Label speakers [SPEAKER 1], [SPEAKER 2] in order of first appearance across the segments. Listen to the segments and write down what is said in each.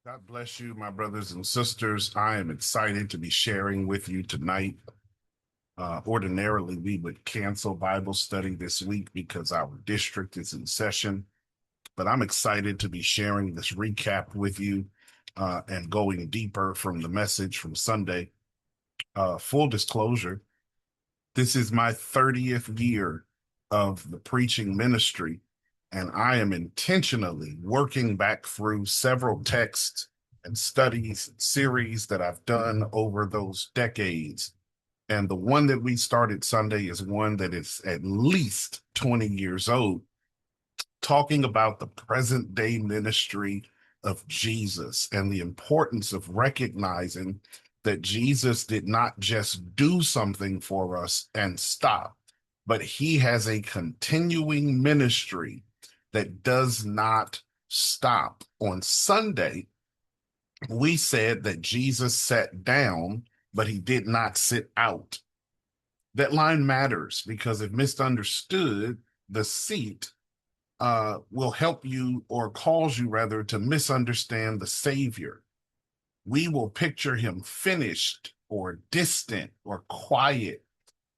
[SPEAKER 1] God bless you, my brothers and sisters. I am excited to be sharing with you tonight. Ordinarily, we would cancel Bible study this week because our district is in session, but I'm excited to be sharing this recap with you and going deeper from the message from Sunday. Full disclosure, this is my 30th year of the preaching ministry, and I am intentionally working back through several texts and studies and series that I've done over those decades. And the one that we started Sunday is one that is at least 20 years old, talking about the present day ministry of Jesus and the importance of recognizing that Jesus did not just do something for us and stop, but he has a continuing ministry that does not stop. On Sunday, we said that Jesus sat down, but he did not sit out. That line matters because if misunderstood, the seat will help you or cause you rather to misunderstand the Savior. We will picture him finished or distant or quiet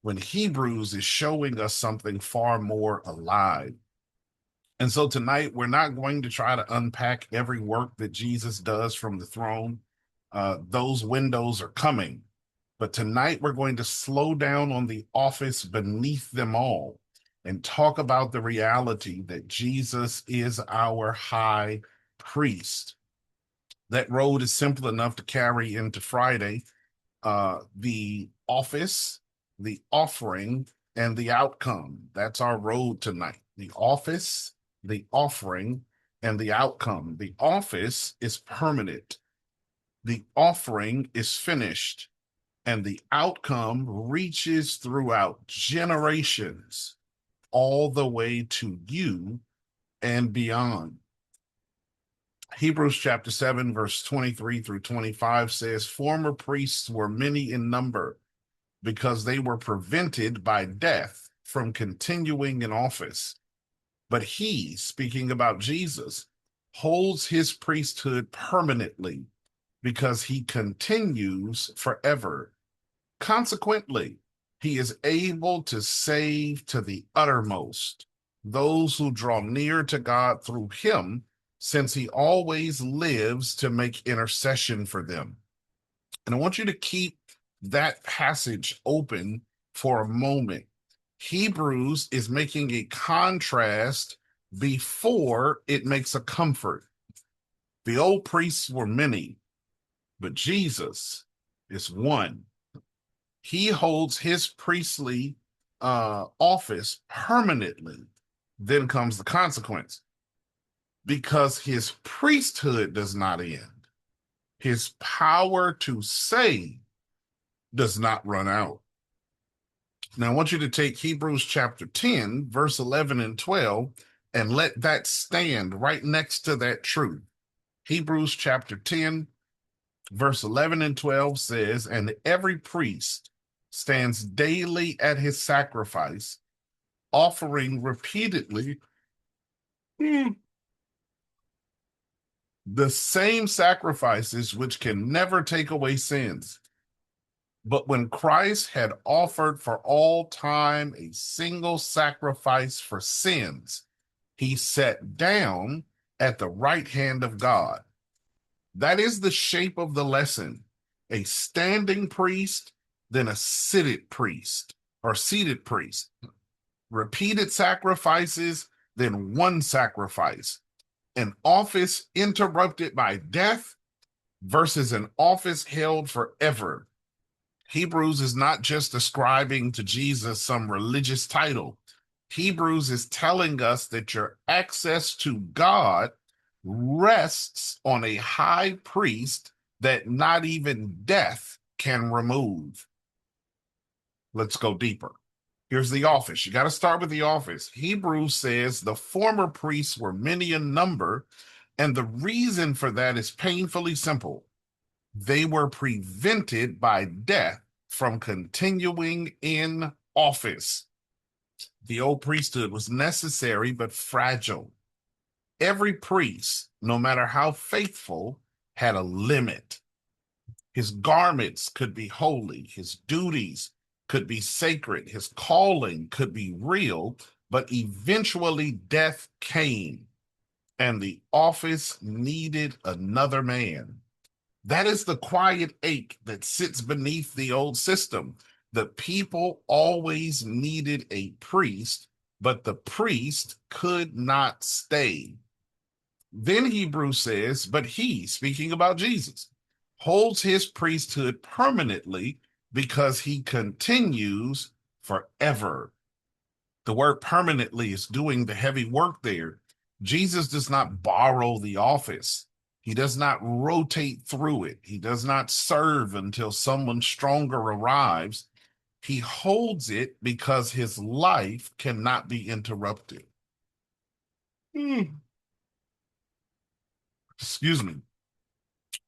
[SPEAKER 1] when Hebrews is showing us something far more alive. And so tonight, we're not going to try to unpack every work that Jesus does from the throne. Those windows are coming. But tonight, we're going to slow down on the office beneath them all and talk about the reality that Jesus is our high priest. That road is simple enough to carry into Friday. The office, the offering, and the outcome. That's our road tonight. The office, the offering, and the outcome. The office is permanent. The offering is finished. And the outcome reaches throughout generations, all the way to you and beyond. Hebrews chapter 7, verse 23 through 25 says, Former priests were many in number because they were prevented by death from continuing in office. But he, speaking about Jesus, holds his priesthood permanently because he continues forever. Consequently, he is able to save to the uttermost those who draw near to God through him, since he always lives to make intercession for them. And I want you to keep that passage open for a moment. Hebrews is making a contrast before it makes a comfort. The old priests were many, but Jesus is one. He holds his priestly office permanently. Then comes the consequence. Because his priesthood does not end, his power to save does not run out. Now, I want you to take Hebrews chapter 10, verse 11 and 12, and let that stand right next to that truth. Hebrews chapter 10, verse 11 and 12 says, And every priest stands daily at his sacrifice, offering repeatedly the same sacrifices which can never take away sins. But when Christ had offered for all time a single sacrifice for sins, he sat down at the right hand of God. That is the shape of the lesson. A standing priest, then a seated priest or seated priest. Repeated sacrifices, then one sacrifice. An office interrupted by death versus an office held forever. Hebrews is not just ascribing to Jesus some religious title. Hebrews is telling us that your access to God rests on a high priest that not even death can remove. Let's go deeper. Here's the office. You got to start with the office. Hebrews says the former priests were many in number, and the reason for that is painfully simple. They were prevented by death from continuing in office. The old priesthood was necessary but fragile. Every priest, no matter how faithful, had a limit. His garments could be holy, his duties could be sacred, his calling could be real, but eventually death came and the office needed another man. That is the quiet ache that sits beneath the old system. The people always needed a priest, but the priest could not stay. Then Hebrews says, but he, speaking about Jesus, holds his priesthood permanently because he continues forever. The word permanently is doing the heavy work there. Jesus does not borrow the office. He does not rotate through it. He does not serve until someone stronger arrives. He holds it because his life cannot be interrupted. Excuse me.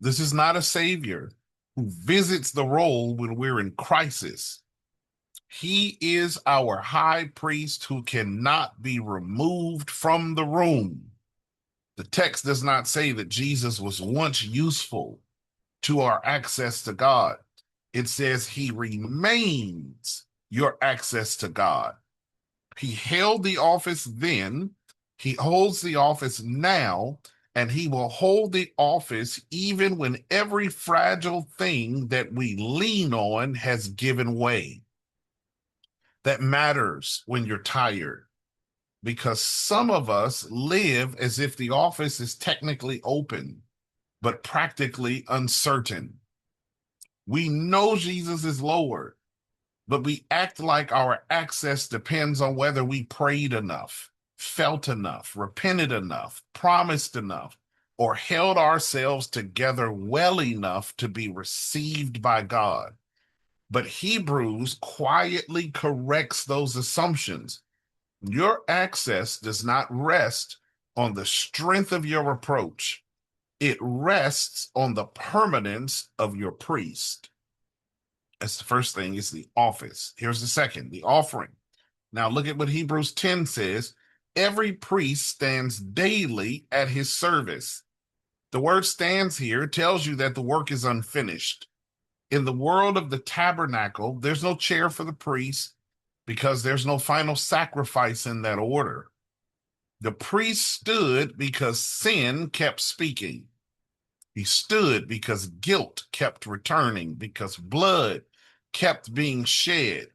[SPEAKER 1] This is not a savior who visits the role when we're in crisis. He is our high priest who cannot be removed from the room. The text does not say that Jesus was once useful to our access to God. It says he remains your access to God. He held the office then, he holds the office now, and he will hold the office even when every fragile thing that we lean on has given way. That matters when you're tired, because some of us live as if the office is technically open, but practically uncertain. We know Jesus is Lord, but we act like our access depends on whether we prayed enough, felt enough, repented enough, promised enough, or held ourselves together well enough to be received by God. But Hebrews quietly corrects those assumptions. Your access does not rest on the strength of your approach. It rests on the permanence of your priest. That's the first thing, is the office. Here's the second, the offering. Now look at what Hebrews 10 says. Every priest stands daily at his service. The word stands here tells you that the work is unfinished. In the world of the tabernacle, there's no chair for the priest because there's no final sacrifice in that order. The priest stood because sin kept speaking. He stood because guilt kept returning, because blood kept being shed.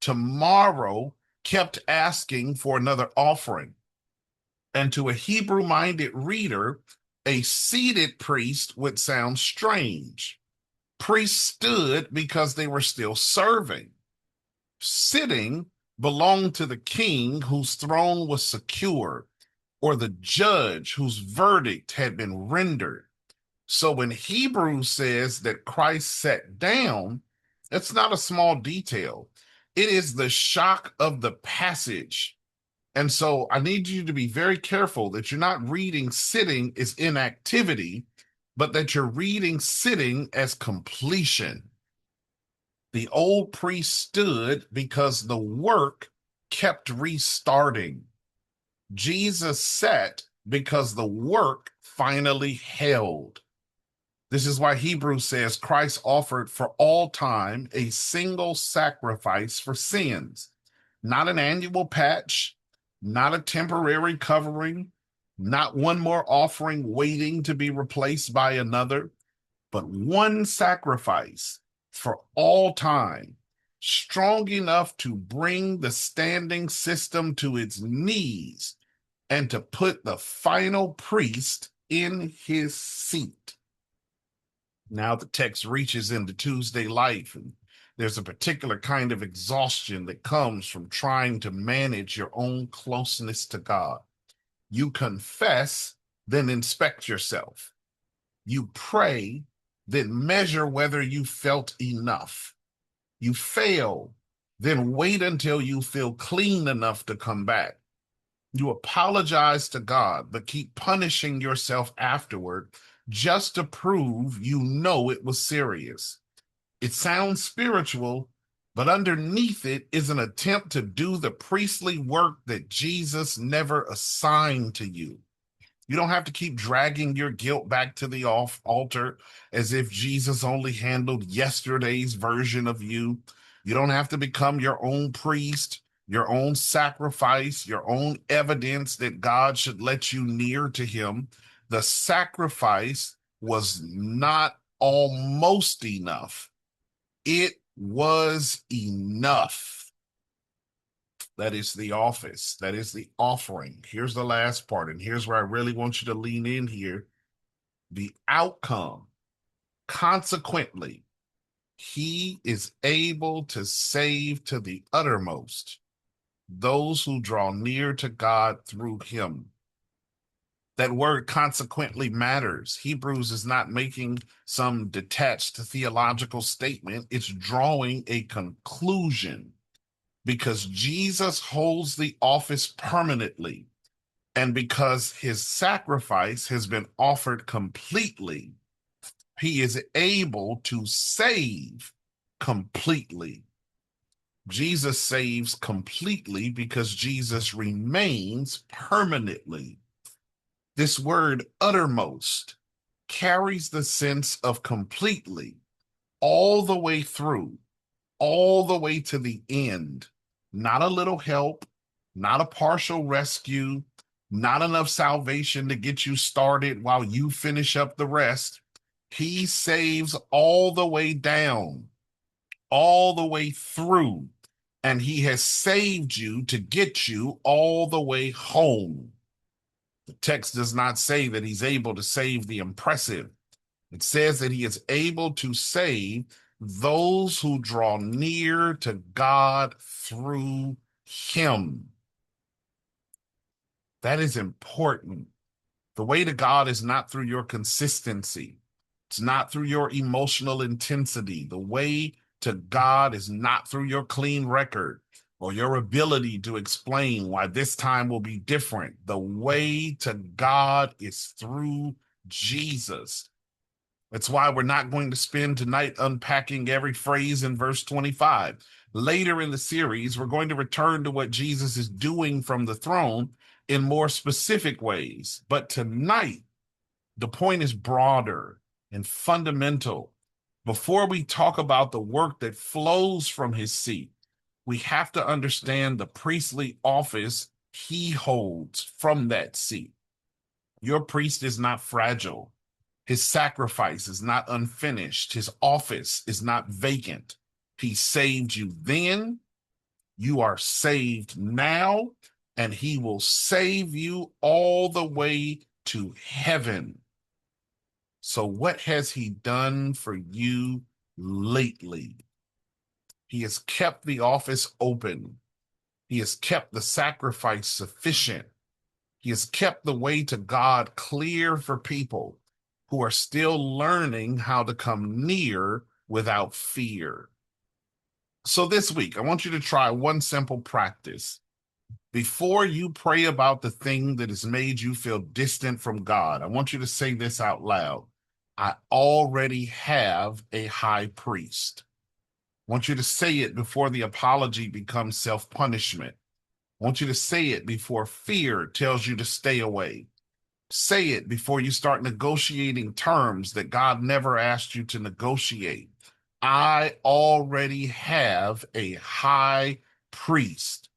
[SPEAKER 1] Tomorrow kept asking for another offering. And to a Hebrew-minded reader, a seated priest would sound strange. Priests stood because they were still serving. Sitting belonged to the king whose throne was secure, or the judge whose verdict had been rendered. So when Hebrews says that Christ sat down, it's not a small detail. It is the shock of the passage. And so I need you to be very careful that you're not reading sitting as inactivity, but that you're reading sitting as completion. The old priest stood because the work kept restarting. Jesus sat because the work finally held. This is why Hebrews says Christ offered for all time a single sacrifice for sins, not an annual patch, not a temporary covering, not one more offering waiting to be replaced by another, but one sacrifice for all time, strong enough to bring the standing system to its knees and to put the final priest in his seat. Now the text reaches into Tuesday life, and there's a particular kind of exhaustion that comes from trying to manage your own closeness to God. You confess, then inspect yourself. You pray, then measure whether you felt enough. You fail, then wait until you feel clean enough to come back. You apologize to God, but keep punishing yourself afterward just to prove you know it was serious. It sounds spiritual, but underneath it is an attempt to do the priestly work that Jesus never assigned to you. You don't have to keep dragging your guilt back to the altar as if Jesus only handled yesterday's version of you. You don't have to become your own priest, your own sacrifice, your own evidence that God should let you near to him. The sacrifice was not almost enough. It was enough. That is the office. That is the offering. Here's the last part, and here's where I really want you to lean in here. The outcome. Consequently, he is able to save to the uttermost those who draw near to God through him. That word consequently matters. Hebrews is not making some detached theological statement. It's drawing a conclusion because Jesus holds the office permanently and because his sacrifice has been offered completely, he is able to save completely. Jesus saves completely because Jesus remains permanently. This word uttermost carries the sense of completely, all the way through, all the way to the end. Not a little help, not a partial rescue, not enough salvation to get you started while you finish up the rest. He saves all the way down, all the way through, and he has saved you to get you all the way home. The text does not say that he's able to save the impressive. It says that he is able to save those who draw near to God through him. That is important. The way to God is not through your consistency. It's not through your emotional intensity. The way to God is not through your clean record or your ability to explain why this time will be different. The way to God is through Jesus. That's why we're not going to spend tonight unpacking every phrase in verse 25. Later in the series, we're going to return to what Jesus is doing from the throne in more specific ways. But tonight, the point is broader and fundamental. Before we talk about the work that flows from his seat, we have to understand the priestly office he holds from that seat. Your priest is not fragile. His sacrifice is not unfinished. His office is not vacant. He saved you then. You are saved now, and he will save you all the way to heaven. So what has he done for you lately? He has kept the office open. He has kept the sacrifice sufficient. He has kept the way to God clear for people who are still learning how to come near without fear. So this week, I want you to try one simple practice. Before you pray about the thing that has made you feel distant from God, I want you to say this out loud. I already have a high priest. I want you to say it before the apology becomes self-punishment. I want you to say it before fear tells you to stay away. Say it before you start negotiating terms that God never asked you to negotiate. I already have a high priest.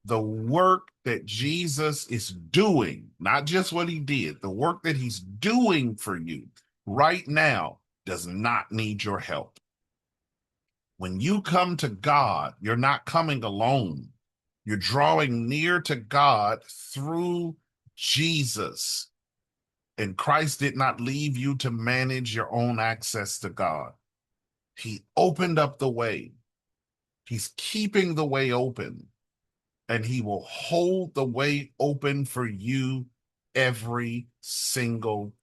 [SPEAKER 1] The work that Jesus is doing, not just what he did, the work that he's doing for you right now does not need your help. When you come to God, you're not coming alone. You're drawing near to God through Jesus. And Christ did not leave you to manage your own access to God. He opened up the way. He's keeping the way open, and he will hold the way open for you every single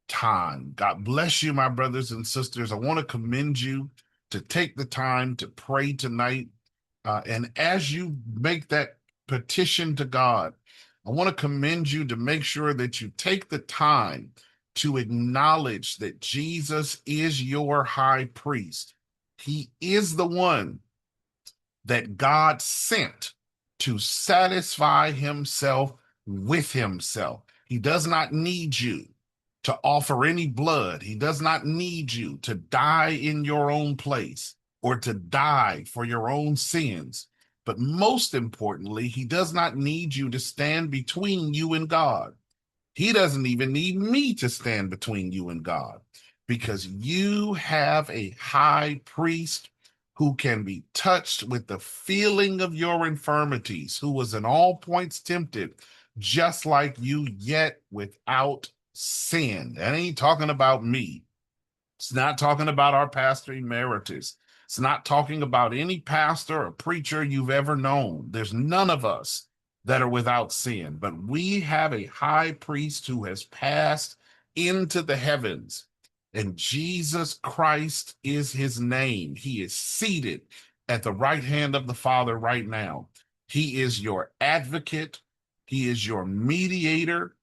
[SPEAKER 1] time. God bless you, my brothers and sisters. I want to commend you to take the time to pray tonight. And as you make that petition to God, I want to commend you to make sure that you take the time to acknowledge that Jesus is your high priest. He is the one that God sent to satisfy himself with himself. He does not need you to offer any blood. He does not need you to die in your own place or to die for your own sins. But most importantly, he does not need you to stand between you and God. He doesn't even need me to stand between you and God, because you have a high priest who can be touched with the feeling of your infirmities, who was in all points tempted, just like you, yet without sin. That ain't talking about me. It's not talking about our pastor emeritus. It's not talking about any pastor or preacher you've ever known. There's none of us that are without sin, but we have a high priest who has passed into the heavens, and Jesus Christ is his name. He is seated at the right hand of the Father right now. He is your advocate. He is your mediator.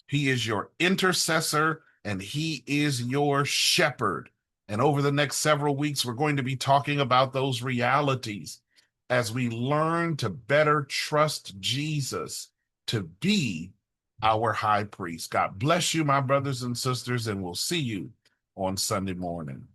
[SPEAKER 1] He is your intercessor, and he is your shepherd. And over the next several weeks, we're going to be talking about those realities as we learn to better trust Jesus to be our high priest. God bless you, my brothers and sisters, and we'll see you on Sunday morning.